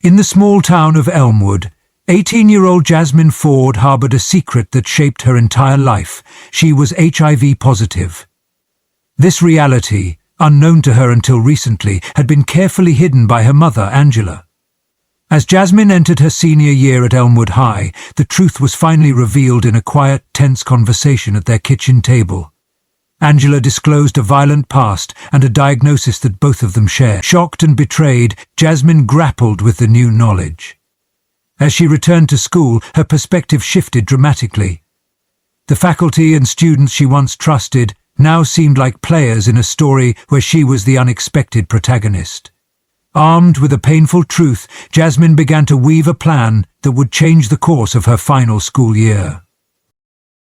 In the small town of Elmwood, 18-year-old Jasmine Ford harbored a secret that shaped her entire life. She was HIV positive. This reality, unknown to her until recently, had been carefully hidden by her mother, Angela. As Jasmine entered her senior year at Elmwood High, the truth was finally revealed in a quiet, tense conversation at their kitchen table. Angela disclosed a violent past and a diagnosis that both of them shared. Shocked and betrayed, Jasmine grappled with the new knowledge. As she returned to school, her perspective shifted dramatically. The faculty and students she once trusted now seemed like players in a story where she was the unexpected protagonist. Armed with a painful truth, Jasmine began to weave a plan that would change the course of her final school year.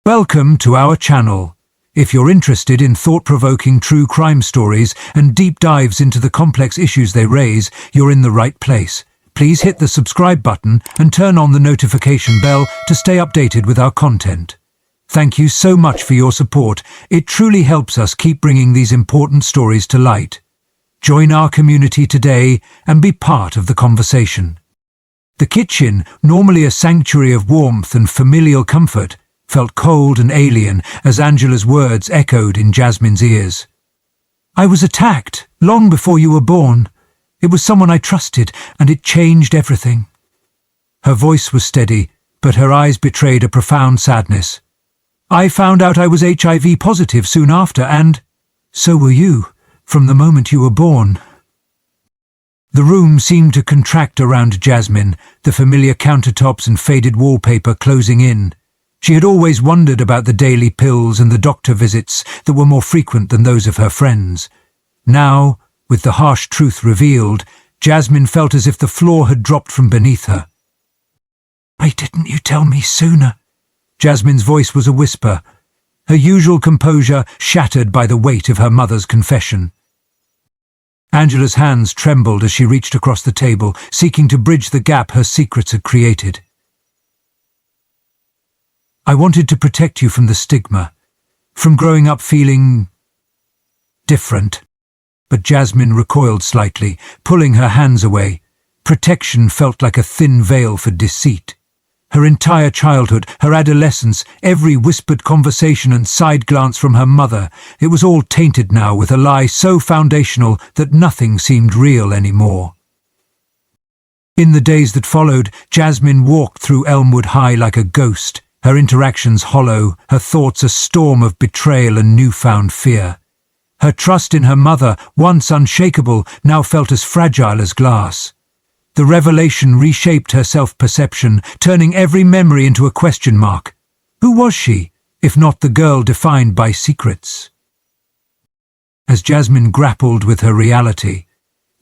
Welcome to our channel. If you're interested in thought-provoking true crime stories and deep dives into the complex issues they raise, you're in the right place. Please hit the subscribe button and turn on the notification bell to stay updated with our content. Thank you so much for your support. It truly helps us keep bringing these important stories to light. Join our community today and be part of the conversation. The kitchen, normally a sanctuary of warmth and familial comfort, felt cold and alien as Angela's words echoed in Jasmine's ears. "I was attacked long before you were born. It was someone I trusted, and it changed everything." Her voice was steady, but her eyes betrayed a profound sadness. "I found out I was HIV positive soon after, and so were you, from the moment you were born." The room seemed to contract around Jasmine, the familiar countertops and faded wallpaper closing in. She had always wondered about the daily pills and the doctor visits that were more frequent than those of her friends. Now, with the harsh truth revealed, Jasmine felt as if the floor had dropped from beneath her. "Why didn't you tell me sooner?" Jasmine's voice was a whisper, her usual composure shattered by the weight of her mother's confession. Angela's hands trembled as she reached across the table, seeking to bridge the gap her secrets had created. "I wanted to protect you from the stigma, from growing up feeling different." But Jasmine recoiled slightly, pulling her hands away. Protection felt like a thin veil for deceit. Her entire childhood, her adolescence, every whispered conversation and side glance from her mother, it was all tainted now with a lie so foundational that nothing seemed real anymore. In the days that followed, Jasmine walked through Elmwood High like a ghost, her interactions hollow, her thoughts a storm of betrayal and newfound fear. Her trust in her mother, once unshakable, now felt as fragile as glass. The revelation reshaped her self-perception, turning every memory into a question mark. Who was she, if not the girl defined by secrets? As Jasmine grappled with her reality,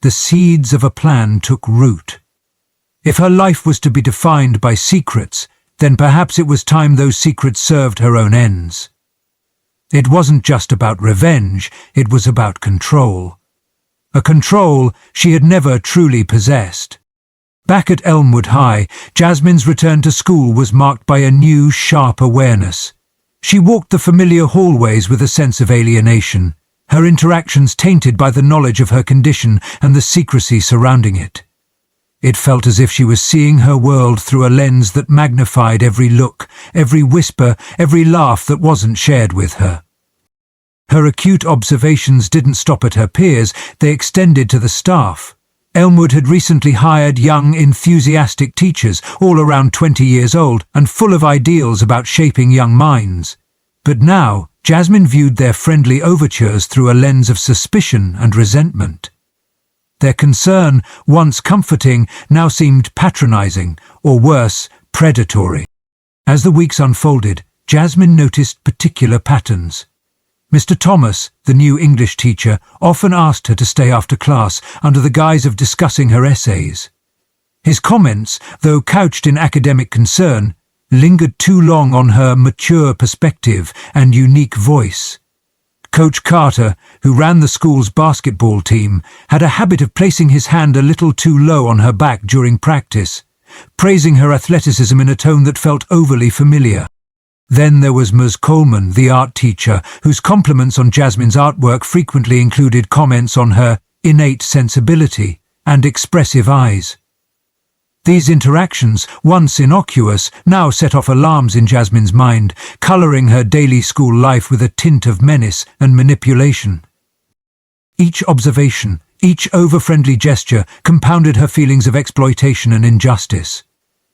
the seeds of a plan took root. If her life was to be defined by secrets, then perhaps it was time those secrets served her own ends. It wasn't just about revenge, it was about control. A control she had never truly possessed. Back at Elmwood High, Jasmine's return to school was marked by a new, sharp awareness. She walked the familiar hallways with a sense of alienation, her interactions tainted by the knowledge of her condition and the secrecy surrounding it. It felt as if she was seeing her world through a lens that magnified every look, every whisper, every laugh that wasn't shared with her. Her acute observations didn't stop at her peers, they extended to the staff. Elmwood had recently hired young, enthusiastic teachers, all around 20 years old, and full of ideals about shaping young minds. But now, Jasmine viewed their friendly overtures through a lens of suspicion and resentment. Their concern, once comforting, now seemed patronizing, or worse, predatory. As the weeks unfolded, Jasmine noticed particular patterns. Mr. Thomas, the new English teacher, often asked her to stay after class under the guise of discussing her essays. His comments, though couched in academic concern, lingered too long on her mature perspective and unique voice. Coach Carter, who ran the school's basketball team, had a habit of placing his hand a little too low on her back during practice, praising her athleticism in a tone that felt overly familiar. Then there was Ms. Coleman, the art teacher, whose compliments on Jasmine's artwork frequently included comments on her innate sensibility and expressive eyes. These interactions, once innocuous, now set off alarms in Jasmine's mind, colouring her daily school life with a tint of menace and manipulation. Each observation, each over-friendly gesture compounded her feelings of exploitation and injustice.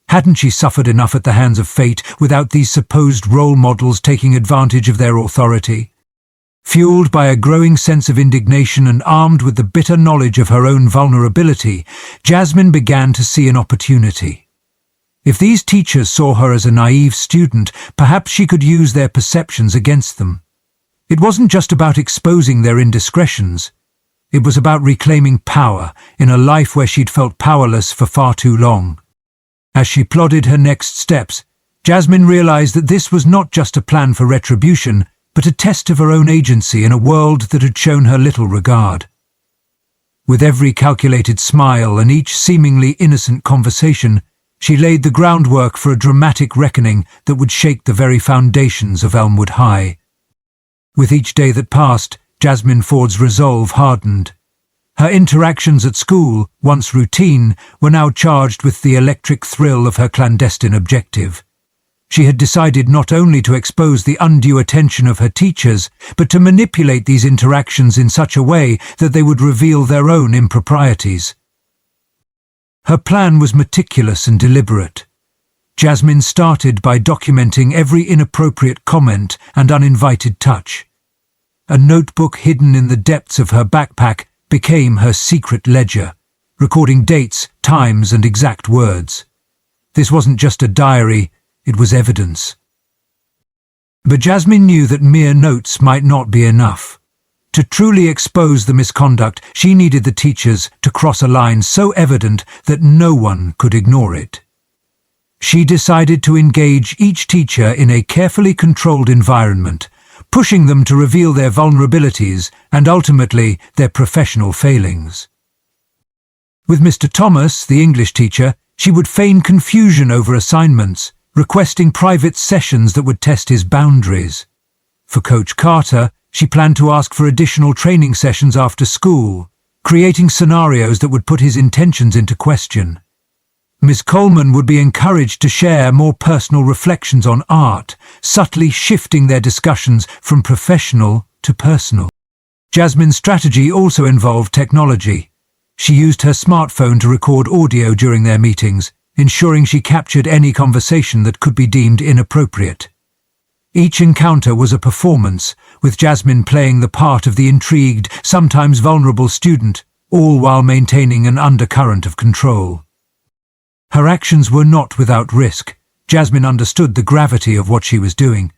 Hadn't she suffered enough at the hands of fate without these supposed role models taking advantage of their authority? Fueled by a growing sense of indignation and armed with the bitter knowledge of her own vulnerability, Jasmine began to see an opportunity. If these teachers saw her as a naive student, perhaps she could use their perceptions against them. It wasn't just about exposing their indiscretions. It was about reclaiming power in a life where she'd felt powerless for far too long. As she plodded her next steps, Jasmine realized that this was not just a plan for retribution, but a test of her own agency in a world that had shown her little regard. With every calculated smile and each seemingly innocent conversation, she laid the groundwork for a dramatic reckoning that would shake the very foundations of Elmwood High. With each day that passed, Jasmine Ford's resolve hardened. Her interactions at school, once routine, were now charged with the electric thrill of her clandestine objective. She had decided not only to expose the undue attention of her teachers, but to manipulate these interactions in such a way that they would reveal their own improprieties. Her plan was meticulous and deliberate. Jasmine started by documenting every inappropriate comment and uninvited touch. A notebook hidden in the depths of her backpack became her secret ledger, recording dates, times, and exact words. This wasn't just a diary, it was evidence. But Jasmine knew that mere notes might not be enough. To truly expose the misconduct, she needed the teachers to cross a line so evident that no one could ignore it. She decided to engage each teacher in a carefully controlled environment, pushing them to reveal their vulnerabilities and ultimately their professional failings. With Mr. Thomas, the English teacher, she would feign confusion over assignments, requesting private sessions that would test his boundaries. For Coach Carter, she planned to ask for additional training sessions after school, creating scenarios that would put his intentions into question. Miss Coleman would be encouraged to share more personal reflections on art, subtly shifting their discussions from professional to personal. Jasmine's strategy also involved technology. She used her smartphone to record audio during their meetings, ensuring she captured any conversation that could be deemed inappropriate. Each encounter was a performance, with Jasmine playing the part of the intrigued, sometimes vulnerable student, all while maintaining an undercurrent of control. Her actions were not without risk. Jasmine understood the gravity of what she was doing.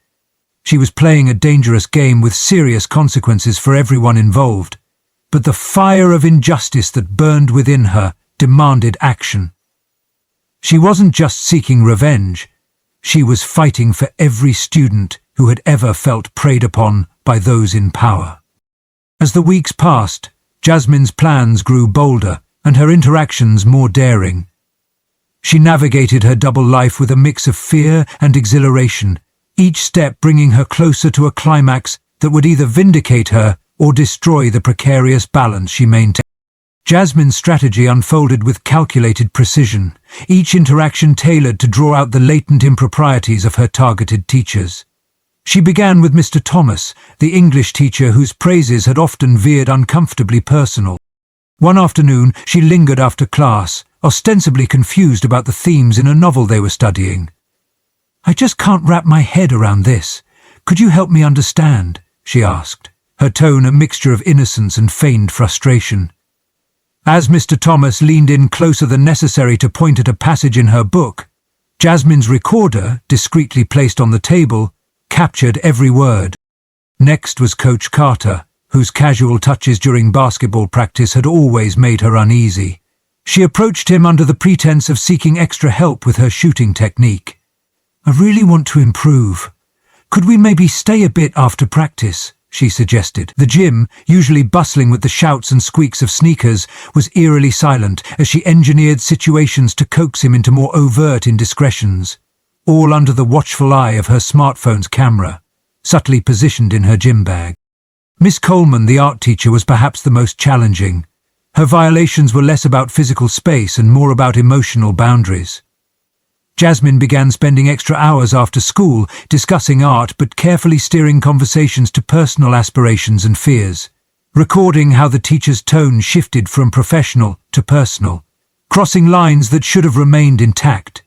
She was playing a dangerous game with serious consequences for everyone involved, but the fire of injustice that burned within her demanded action. She wasn't just seeking revenge, she was fighting for every student who had ever felt preyed upon by those in power. As the weeks passed, Jasmine's plans grew bolder and her interactions more daring. She navigated her double life with a mix of fear and exhilaration, each step bringing her closer to a climax that would either vindicate her or destroy the precarious balance she maintained. Jasmine's strategy unfolded with calculated precision, each interaction tailored to draw out the latent improprieties of her targeted teachers. She began with Mr. Thomas, the English teacher whose praises had often veered uncomfortably personal. One afternoon, she lingered after class, ostensibly confused about the themes in a novel they were studying. "I just can't wrap my head around this. Could you help me understand?" she asked, her tone a mixture of innocence and feigned frustration. As Mr. Thomas leaned in closer than necessary to point at a passage in her book, Jasmine's recorder, discreetly placed on the table, captured every word. Next was Coach Carter, whose casual touches during basketball practice had always made her uneasy. She approached him under the pretense of seeking extra help with her shooting technique. "I really want to improve. Could we maybe stay a bit after practice?" she suggested. The gym, usually bustling with the shouts and squeaks of sneakers, was eerily silent as she engineered situations to coax him into more overt indiscretions, all under the watchful eye of her smartphone's camera, subtly positioned in her gym bag. Miss Coleman, the art teacher, was perhaps the most challenging. Her violations were less about physical space and more about emotional boundaries. Jasmine began spending extra hours after school discussing art but carefully steering conversations to personal aspirations and fears, recording how the teacher's tone shifted from professional to personal, crossing lines that should have remained intact.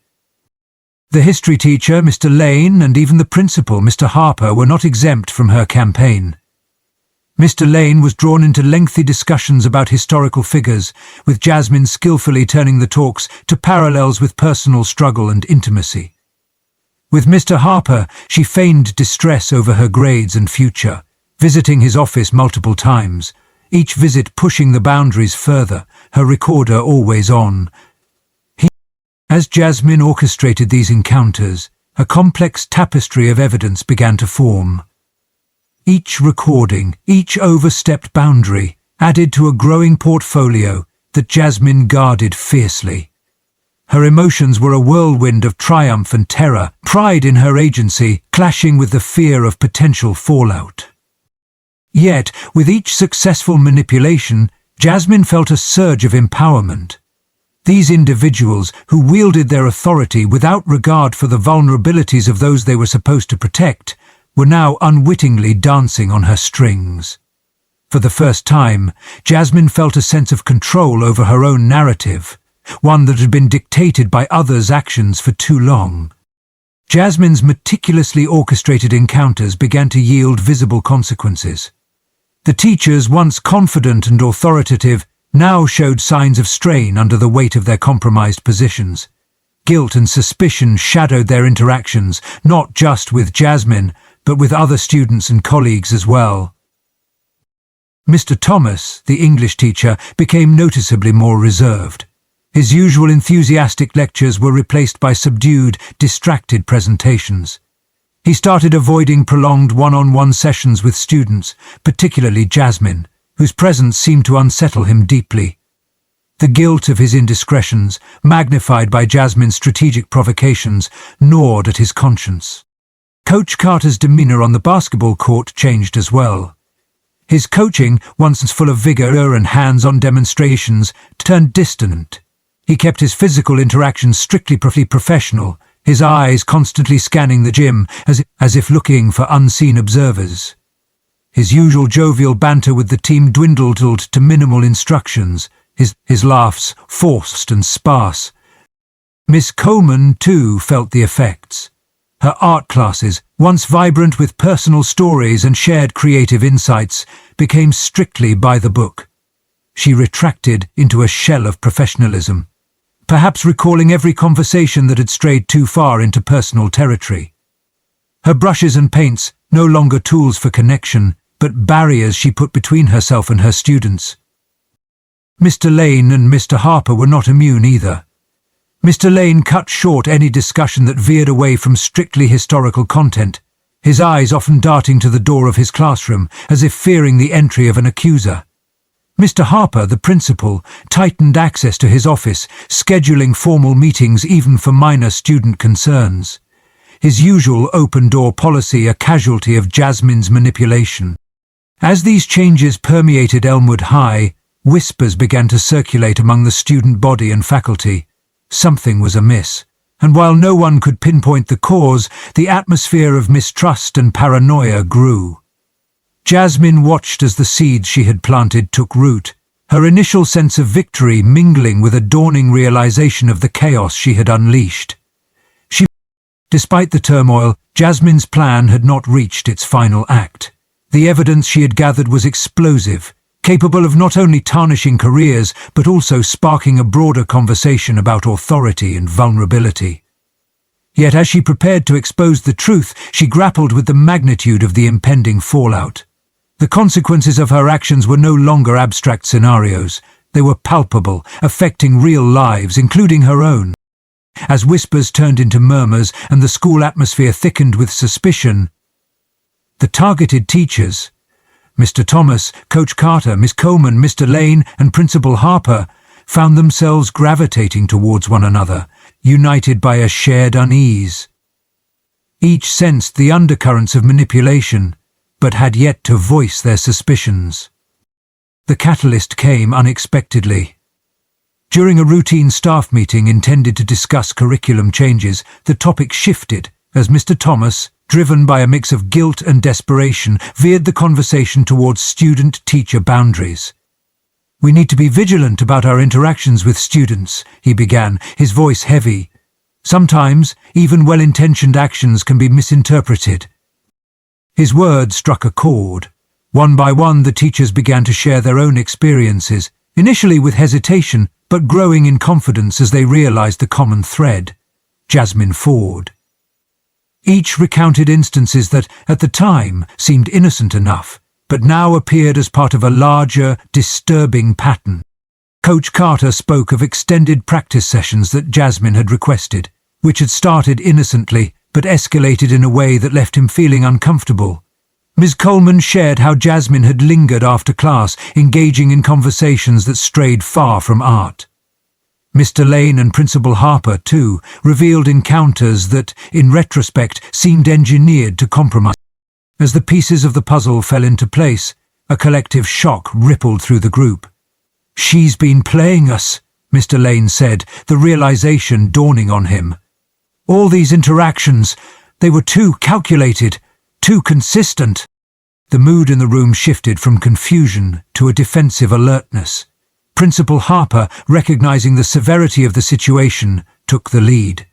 The history teacher, Mr. Lane, and even the principal, Mr. Harper, were not exempt from her campaign. Mr. Lane was drawn into lengthy discussions about historical figures, with Jasmine skillfully turning the talks to parallels with personal struggle and intimacy. With Mr. Harper, she feigned distress over her grades and future, visiting his office multiple times, each visit pushing the boundaries further, her recorder always on. As Jasmine orchestrated these encounters, a complex tapestry of evidence began to form. Each recording, each overstepped boundary, added to a growing portfolio that Jasmine guarded fiercely. Her emotions were a whirlwind of triumph and terror, pride in her agency clashing with the fear of potential fallout. Yet, with each successful manipulation, Jasmine felt a surge of empowerment. These individuals, who wielded their authority without regard for the vulnerabilities of those they were supposed to protect, were now unwittingly dancing on her strings. For the first time, Jasmine felt a sense of control over her own narrative, one that had been dictated by others' actions for too long. Jasmine's meticulously orchestrated encounters began to yield visible consequences. The teachers, once confident and authoritative, now showed signs of strain under the weight of their compromised positions. Guilt and suspicion shadowed their interactions, not just with Jasmine, but with other students and colleagues as well. Mr. Thomas, the English teacher, became noticeably more reserved. His usual enthusiastic lectures were replaced by subdued, distracted presentations. He started avoiding prolonged one-on-one sessions with students, particularly Jasmine, whose presence seemed to unsettle him deeply. The guilt of his indiscretions, magnified by Jasmine's strategic provocations, gnawed at his conscience. Coach Carter's demeanor on the basketball court changed as well. His coaching, once full of vigor and hands-on demonstrations, turned distant. He kept his physical interactions strictly professional, his eyes constantly scanning the gym as if looking for unseen observers. His usual jovial banter with the team dwindled to minimal instructions, his laughs forced and sparse. Miss Coleman, too, felt the effects. Her art classes, once vibrant with personal stories and shared creative insights, became strictly by the book. She retracted into a shell of professionalism, perhaps recalling every conversation that had strayed too far into personal territory. Her brushes and paints, no longer tools for connection, but barriers she put between herself and her students. Mr. Lane and Mr. Harper were not immune either. Mr. Lane cut short any discussion that veered away from strictly historical content, his eyes often darting to the door of his classroom as if fearing the entry of an accuser. Mr. Harper, the principal, tightened access to his office, scheduling formal meetings even for minor student concerns. His usual open-door policy a casualty of Jasmine's manipulation. As these changes permeated Elmwood High, whispers began to circulate among the student body and faculty. Something was amiss, and while no one could pinpoint the cause, the atmosphere of mistrust and paranoia grew. Jasmine watched as the seeds she had planted took root, her initial sense of victory mingling with a dawning realization of the chaos she had unleashed. Despite the turmoil, Jasmine's plan had not reached its final act. The evidence she had gathered was explosive, capable of not only tarnishing careers, but also sparking a broader conversation about authority and vulnerability. Yet as she prepared to expose the truth, she grappled with the magnitude of the impending fallout. The consequences of her actions were no longer abstract scenarios. They were palpable, affecting real lives, including her own. As whispers turned into murmurs and the school atmosphere thickened with suspicion, the targeted teachers, Mr. Thomas, Coach Carter, Miss Coleman, Mr. Lane, and Principal Harper, found themselves gravitating towards one another, united by a shared unease. Each sensed the undercurrents of manipulation, but had yet to voice their suspicions. The catalyst came unexpectedly. During a routine staff meeting intended to discuss curriculum changes, the topic shifted as Mr. Thomas, driven by a mix of guilt and desperation, veered the conversation towards student-teacher boundaries. "We need to be vigilant about our interactions with students," he began, his voice heavy. "Sometimes, even well-intentioned actions can be misinterpreted." His words struck a chord. One by one, the teachers began to share their own experiences, initially with hesitation, but growing in confidence as they realized the common thread: Jasmine Ford. Each recounted instances that, at the time, seemed innocent enough, but now appeared as part of a larger, disturbing pattern. Coach Carter spoke of extended practice sessions that Jasmine had requested, which had started innocently but escalated in a way that left him feeling uncomfortable. Ms. Coleman shared how Jasmine had lingered after class, engaging in conversations that strayed far from art. Mr. Lane and Principal Harper, too, revealed encounters that, in retrospect, seemed engineered to compromise. As the pieces of the puzzle fell into place, a collective shock rippled through the group. "She's been playing us," Mr. Lane said, the realization dawning on him. "All these interactions, they were too calculated, too consistent." The mood in the room shifted from confusion to a defensive alertness. Principal Harper, recognizing the severity of the situation, took the lead.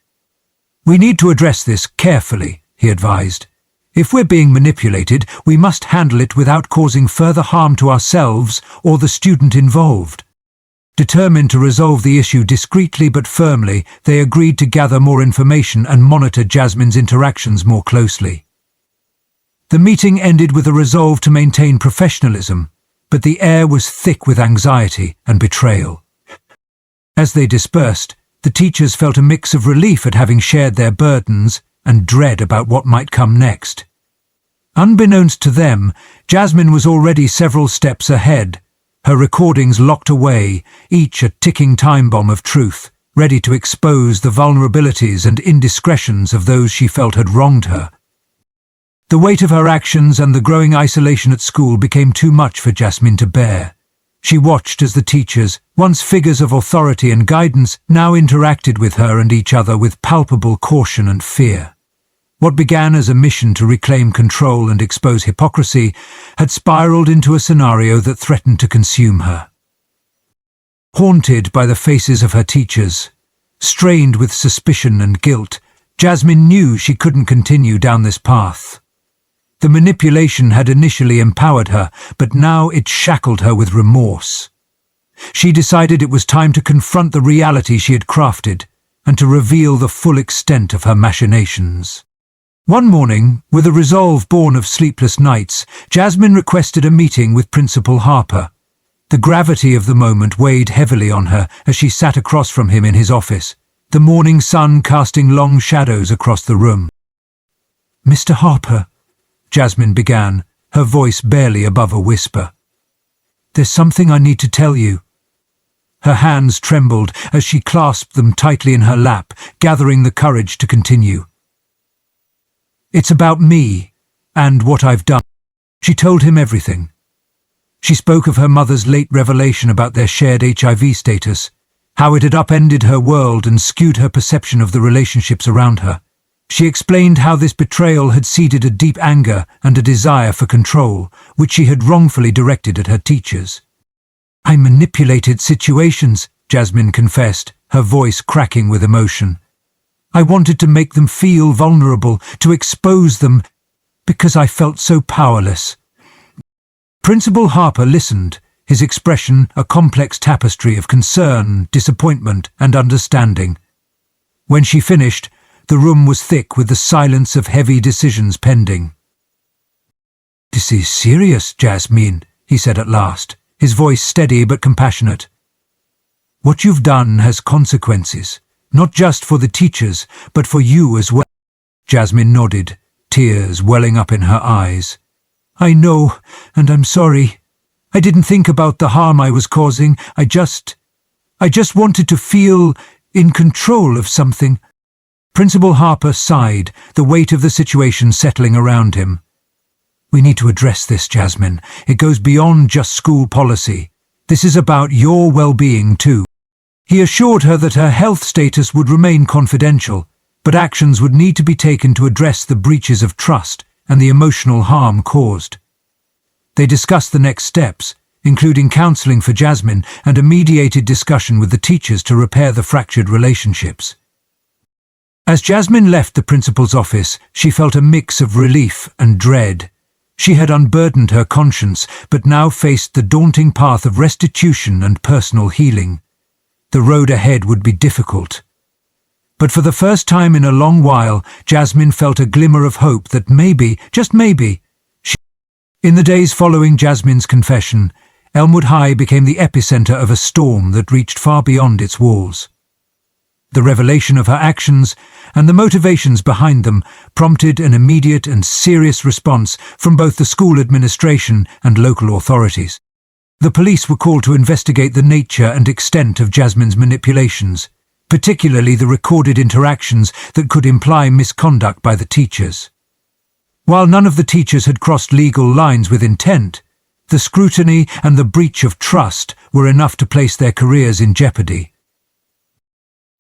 "We need to address this carefully," he advised. "If we're being manipulated, we must handle it without causing further harm to ourselves or the student involved." Determined to resolve the issue discreetly but firmly, they agreed to gather more information and monitor Jasmine's interactions more closely. The meeting ended with a resolve to maintain professionalism, but the air was thick with anxiety and betrayal. As they dispersed, the teachers felt a mix of relief at having shared their burdens and dread about what might come next. Unbeknownst to them, Jasmine was already several steps ahead, her recordings locked away, each a ticking time bomb of truth, ready to expose the vulnerabilities and indiscretions of those she felt had wronged her. The weight of her actions and the growing isolation at school became too much for Jasmine to bear. She watched as the teachers, once figures of authority and guidance, now interacted with her and each other with palpable caution and fear. What began as a mission to reclaim control and expose hypocrisy had spiraled into a scenario that threatened to consume her. Haunted by the faces of her teachers, strained with suspicion and guilt, Jasmine knew she couldn't continue down this path. The manipulation had initially empowered her, but now it shackled her with remorse. She decided it was time to confront the reality she had crafted and to reveal the full extent of her machinations. One morning, with a resolve born of sleepless nights, Jasmine requested a meeting with Principal Harper. The gravity of the moment weighed heavily on her as she sat across from him in his office, the morning sun casting long shadows across the room. "Mr. Harper," Jasmine began, her voice barely above a whisper. "There's something I need to tell you." Her hands trembled as she clasped them tightly in her lap, gathering the courage to continue. "It's about me and what I've done." She told him everything. She spoke of her mother's late revelation about their shared HIV status, how it had upended her world and skewed her perception of the relationships around her. She explained how this betrayal had seeded a deep anger and a desire for control, which she had wrongfully directed at her teachers. "I manipulated situations," Jasmine confessed, her voice cracking with emotion. "I wanted to make them feel vulnerable, to expose them, because I felt so powerless." Principal Harper listened, his expression a complex tapestry of concern, disappointment, and understanding. When she finished, the room was thick with the silence of heavy decisions pending. "This is serious, Jasmine," he said at last, his voice steady but compassionate. "What you've done has consequences, not just for the teachers, but for you as well." Jasmine nodded, tears welling up in her eyes. "I know, and I'm sorry. I didn't think about the harm I was causing. I just wanted to feel in control of something." Principal Harper sighed, the weight of the situation settling around him. "We need to address this, Jasmine. It goes beyond just school policy. This is about your well-being too. He assured her that her health status would remain confidential, but actions would need to be taken to address the breaches of trust and the emotional harm caused. They discussed the next steps, including counseling for Jasmine and a mediated discussion with the teachers to repair the fractured relationships. As Jasmine left the principal's office, she felt a mix of relief and dread. She had unburdened her conscience, but now faced the daunting path of restitution and personal healing. The road ahead would be difficult. But for the first time in a long while, Jasmine felt a glimmer of hope that maybe, just maybe, In the days following Jasmine's confession, Elmwood High became the epicenter of a storm that reached far beyond its walls. The revelation of her actions and the motivations behind them prompted an immediate and serious response from both the school administration and local authorities. The police were called to investigate the nature and extent of Jasmine's manipulations, particularly the recorded interactions that could imply misconduct by the teachers. While none of the teachers had crossed legal lines with intent, the scrutiny and the breach of trust were enough to place their careers in jeopardy.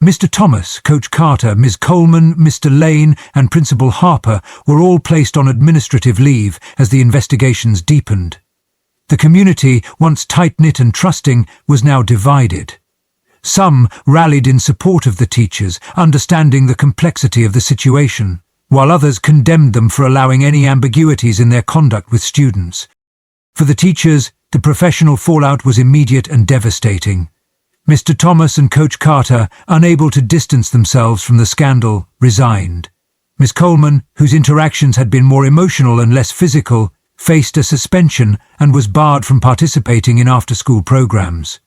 Mr. Thomas, Coach Carter, Ms. Coleman, Mr. Lane, and Principal Harper were all placed on administrative leave as the investigations deepened. The community, once tight-knit and trusting, was now divided. Some rallied in support of the teachers, understanding the complexity of the situation, while others condemned them for allowing any ambiguities in their conduct with students. For the teachers, the professional fallout was immediate and devastating. Mr. Thomas and Coach Carter, unable to distance themselves from the scandal, resigned. Ms. Coleman, whose interactions had been more emotional and less physical, faced a suspension and was barred from participating in after-school programs.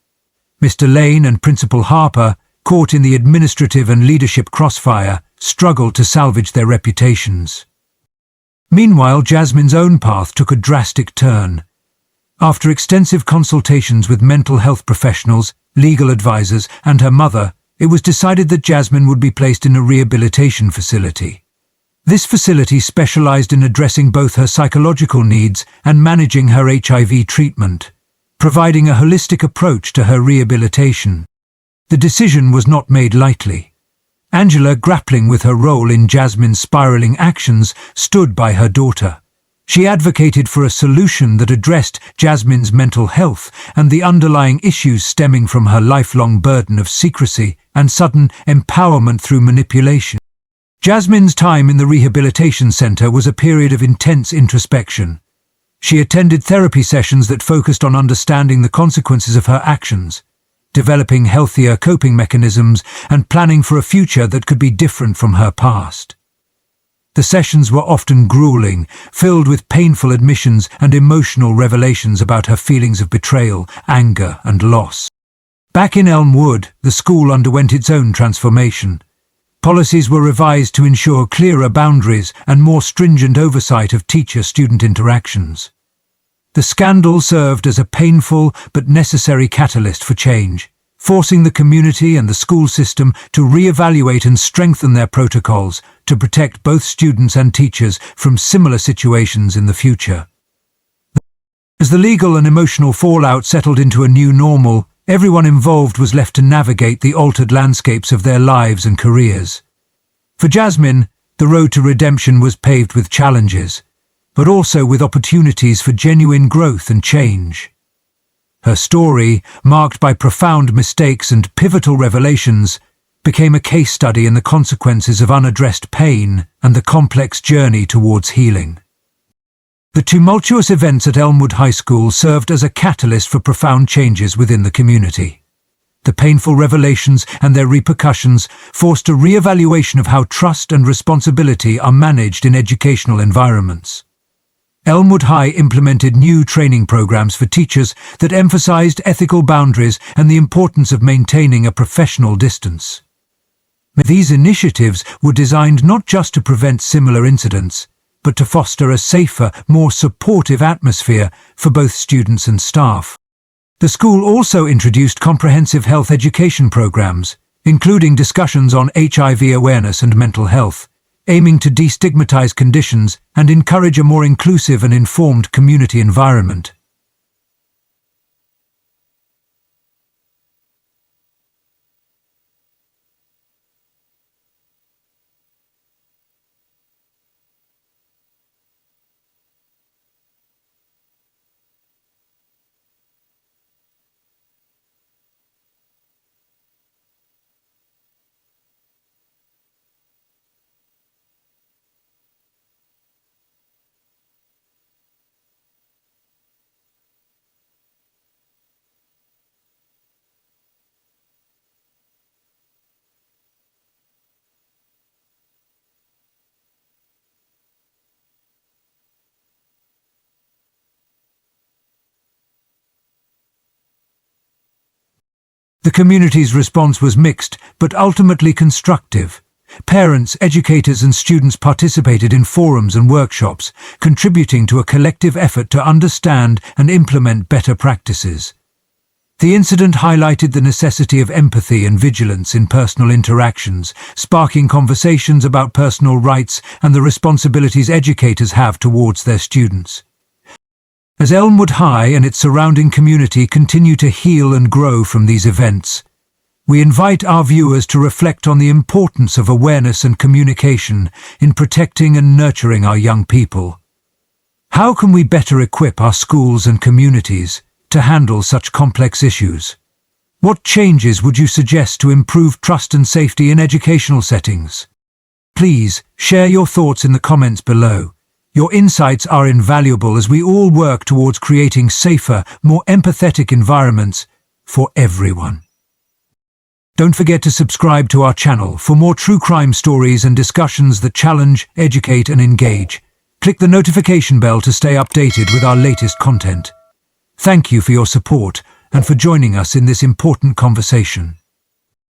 Mr. Lane and Principal Harper, caught in the administrative and leadership crossfire, struggled to salvage their reputations. Meanwhile, Jasmine's own path took a drastic turn. After extensive consultations with mental health professionals, legal advisors, and her mother, it was decided that Jasmine would be placed in a rehabilitation facility. This facility specialized in addressing both her psychological needs and managing her HIV treatment, providing a holistic approach to her rehabilitation. The decision was not made lightly. Angela, grappling with her role in Jasmine's spiraling actions, stood by her daughter. She advocated for a solution that addressed Jasmine's mental health and the underlying issues stemming from her lifelong burden of secrecy and sudden empowerment through manipulation. Jasmine's time in the rehabilitation center was a period of intense introspection. She attended therapy sessions that focused on understanding the consequences of her actions, developing healthier coping mechanisms, and planning for a future that could be different from her past. The sessions were often grueling, filled with painful admissions and emotional revelations about her feelings of betrayal, anger, and loss. Back in Elmwood, the school underwent its own transformation. Policies were revised to ensure clearer boundaries and more stringent oversight of teacher-student interactions. The scandal served as a painful but necessary catalyst for change, forcing the community and the school system to re-evaluate and strengthen their protocols to protect both students and teachers from similar situations in the future. As the legal and emotional fallout settled into a new normal, everyone involved was left to navigate the altered landscapes of their lives and careers. For Jasmine, the road to redemption was paved with challenges, but also with opportunities for genuine growth and change. Her story, marked by profound mistakes and pivotal revelations, became a case study in the consequences of unaddressed pain and the complex journey towards healing. The tumultuous events at Elmwood High School served as a catalyst for profound changes within the community. The painful revelations and their repercussions forced a re-evaluation of how trust and responsibility are managed in educational environments. Elmwood High implemented new training programs for teachers that emphasized ethical boundaries and the importance of maintaining a professional distance. These initiatives were designed not just to prevent similar incidents, but to foster a safer, more supportive atmosphere for both students and staff. The school also introduced comprehensive health education programs, including discussions on HIV awareness and mental health, aiming to destigmatize conditions and encourage a more inclusive and informed community environment. The community's response was mixed, but ultimately constructive. Parents, educators and students participated in forums and workshops, contributing to a collective effort to understand and implement better practices. The incident highlighted the necessity of empathy and vigilance in personal interactions, sparking conversations about personal rights and the responsibilities educators have towards their students. As Elmwood High and its surrounding community continue to heal and grow from these events, we invite our viewers to reflect on the importance of awareness and communication in protecting and nurturing our young people. How can we better equip our schools and communities to handle such complex issues? What changes would you suggest to improve trust and safety in educational settings? Please share your thoughts in the comments below. Your insights are invaluable as we all work towards creating safer, more empathetic environments for everyone. Don't forget to subscribe to our channel for more true crime stories and discussions that challenge, educate and engage. Click the notification bell to stay updated with our latest content. Thank you for your support and for joining us in this important conversation.